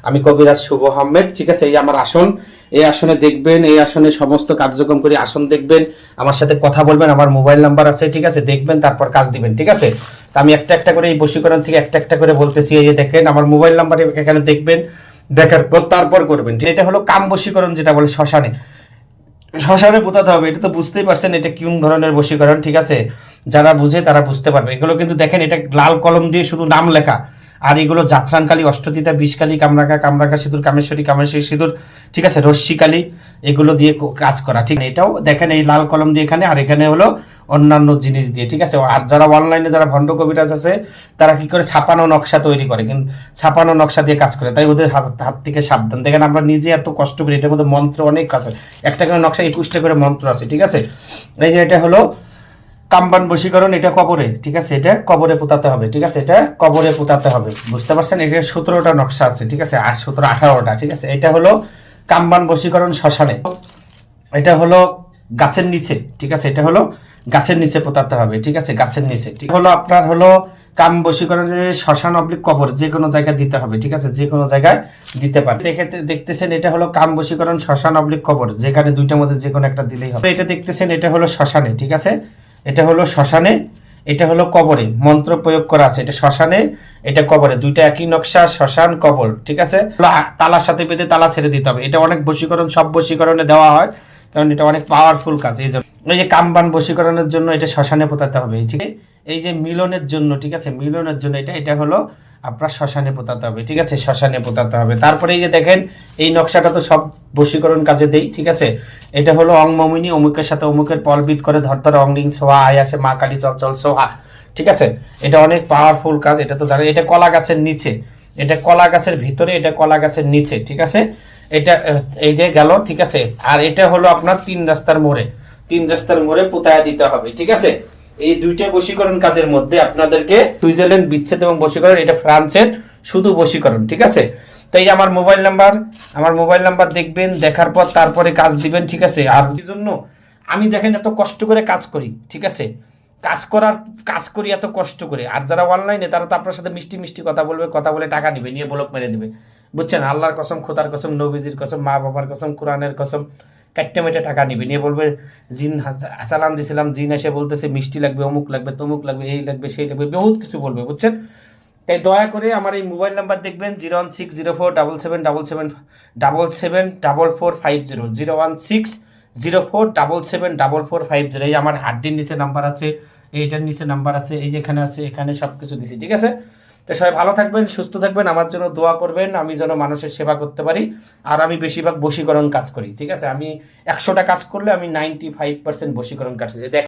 আমি কবিরাজ শুভ আহমেদ, ঠিক আছে। এই আমার আসন, এই আসনে দেখবেন, এই আসনে সমস্ত কার্যক্রম করি। আসন দেখবেন, আমার সাথে কথা বলবেন, আমার মোবাইল নাম্বার আছে, ঠিক আছে, দেখবেন, তারপর কাজ দিবেন, ঠিক আছে। তা আমি একটা একটা করে এই বশীকরণ থেকে একটা একটা করে বলতেছি। এই যে দেখেন আমার মোবাইল নাম্বার এখানে দেখবেন, দেখার পর তারপর করবেন। এটা হলো কাম বশীকরণ, যেটা বলে শ্মশানে, শ্মশানে পোতাতে হবে। এটা তো বুঝতেই পারছেন এটা কোন ধরনের বশীকরণ, ঠিক আছে। যারা বুঝে তারা বুঝতে পারবে। এগুলো কিন্তু দেখেন, এটা লাল কলম দিয়ে শুধু নাম লেখা, আর এগুলো জাফরানকালী, অষ্টতিতা, বিষকালী, কামরাকা, কামরাকা সিঁদুর, কামেশ্বরী, কামেশ্বরী সিঁদুর, ঠিক আছে, রশ্মিকালী, এগুলো দিয়ে কাজ করা, ঠিক আছে। এটাও দেখেন এই লাল কলম দিয়ে এখানে, আর এখানে হলো অন্যান্য জিনিস দিয়ে, ঠিক আছে। আর যারা অনলাইনে যারা ভণ্ড কবিরাজ আছে, তারা কি করে ছাপানো নকশা তৈরি করে, কিন্তু ছাপানো নকশা দিয়ে কাজ করে, তাই ওদের হাত থেকে সাবধান। দেখেন আমরা নিজে এত কষ্ট করি, এটার মধ্যে মন্ত্র অনেক আছে, একটা করে নকশা 21টা করে মন্ত্র আছে, ঠিক আছে। এই যে এটা হলো কামবান বশীকরণ, এটা কবরে, ঠিক আছে, এটা কবরে পোতাতে হবে, ঠিক আছে, এটা কবরে পোতাতে হবে, বুঝতে পারছেন। এটা 17টা নকশা আছে, ঠিক আছে, আর 17 18টা, ঠিক আছে। এটা হলো কামবান বশীকরণ শ্মশানে, এটা হলো গাছের নিচে, ঠিক আছে, এটা হলো গাছের নিচে পোতাতে হবে, ঠিক আছে, গাছের নিচে। ঠিক হলো আপনার হলো কাম বশীকরণের শ্মশান অবলিক কবর, যে কোনো জায়গায় দিতে হবে, ঠিক আছে, যে কোনো জায়গায় দিতে পারে। দেখতেছেন এটা হলো কাম বশীকরণ শ্মশান অবলিক কবর, যেখানে দুইটার মধ্যে যে কোনো একটা দিলেই হবে। এটা দেখতেছেন এটা হলো শ্মশানে, ঠিক আছে, এটা হলো শ্মশানে, এটা হলো কবরে মন্ত্র প্রয়োগ করা আছে। এটা শ্মশানে, এটা কবরে, দুইটা একই নকশা, শ্মশান কবর, ঠিক আছে। তালার সাথে বেঁধে তালা ছেড়ে দিতে হবে। এটা অনেক বশীকরণ, সব বশীকরণে দেওয়া হয়, কারণ এটা অনেক পাওয়ারফুল কাজ। এই জন্য এই যে কামবান বশীকরণের জন্য এটা শ্মশানে পোতাতে হবে, ঠিক আছে। এই যে মিলনের জন্য, ঠিক আছে, মিলনের জন্য এটা হলো আপনার শ্মশানে পোতাতে হবে, ঠিক আছে, শ্মশানে পোতাতে হবে। তারপরে এই যে দেখেন এই নকশাটা তো সব বশীকরণ কাজে দেই, ঠিক আছে। এটা হলো অং মমিনী, অমুকের সাথে অমুকের পলবিদ করে ধরধর অংলিং সোহা, আয় আসে মা কালী চঞ্চল সোহা, ঠিক আছে। এটা অনেক পাওয়ারফুল কাজ, এটা তো জানেন। এটা কলা গাছের নিচে, এটা কলা গাছের ভিতরে, এটা কলা গাছের নিচে, ঠিক আছে। এটা এই যে গেল, ঠিক আছে। আর এটা হলো আপনার 3 রাস্তার মোড়ে, 3 রাস্তার মোড়ে পোতায়া দিতে হবে, ঠিক আছে। এই দুইটা বশীকরণ কাজের মধ্যে আপনাদেরকে সুইজারল্যান্ড বিচ্ছেদ এবং বশীকরণ, এটা ফ্রান্সের শুধু বশীকরণ, ঠিক আছে। তো এই আমার মোবাইল নাম্বার দেখবেন, দেখার পর তারপরে কাজ দিবেন, ঠিক আছে। আর এই জন্য আমি দেখেন এত কষ্ট করে কাজ করি, ঠিক আছে, কাজ করি এত কষ্ট করে। আর যারা অনলাইনে, তারা তো আপনার সাথে মিষ্টি মিষ্টি কথা বলবে, কথা বলে টাকা নিবে, নিয়ে ব্লক মেরে দিবে, বুঝছেন। আল্লাহর কসম, খোদার কসম, নবীজির কসম, মা বাবার কসম, কোরআনের কসম, কাট্টে মেটে টাকা নিবে, নিয়ে বলবে জিন সালাম দিছিলাম, জিন এসে বলতেছে মিষ্টি লাগবে, অমুক লাগবে, তমুক লাগবে, এই লাগবে, সেই লাগবে, বহুত কিছু বলবে, বুঝছেন। তাই দয়া করে আমার এই মোবাইল নাম্বার দেখবেন 0160477774450, 01604774450। এই আমার হাড্ডির নিচে নাম্বার আছে, এইটার নিচে নাম্বার আছে, এই যে এখানে আছে, এখানে সব কিছু দিছি, ঠিক আছে। তো সবাই ভালো থাকবেন, সুস্থ থাকবেন, আমার জন্য দোয়া করবেন, আমি যেন মানুষের সেবা করতে পারি। আর আমি বেশিরভাগ বশীকরণ কাজ করি, ঠিক আছে। আমি 100টা কাজ করলে আমি 95% বশীকরণ কাজ করি।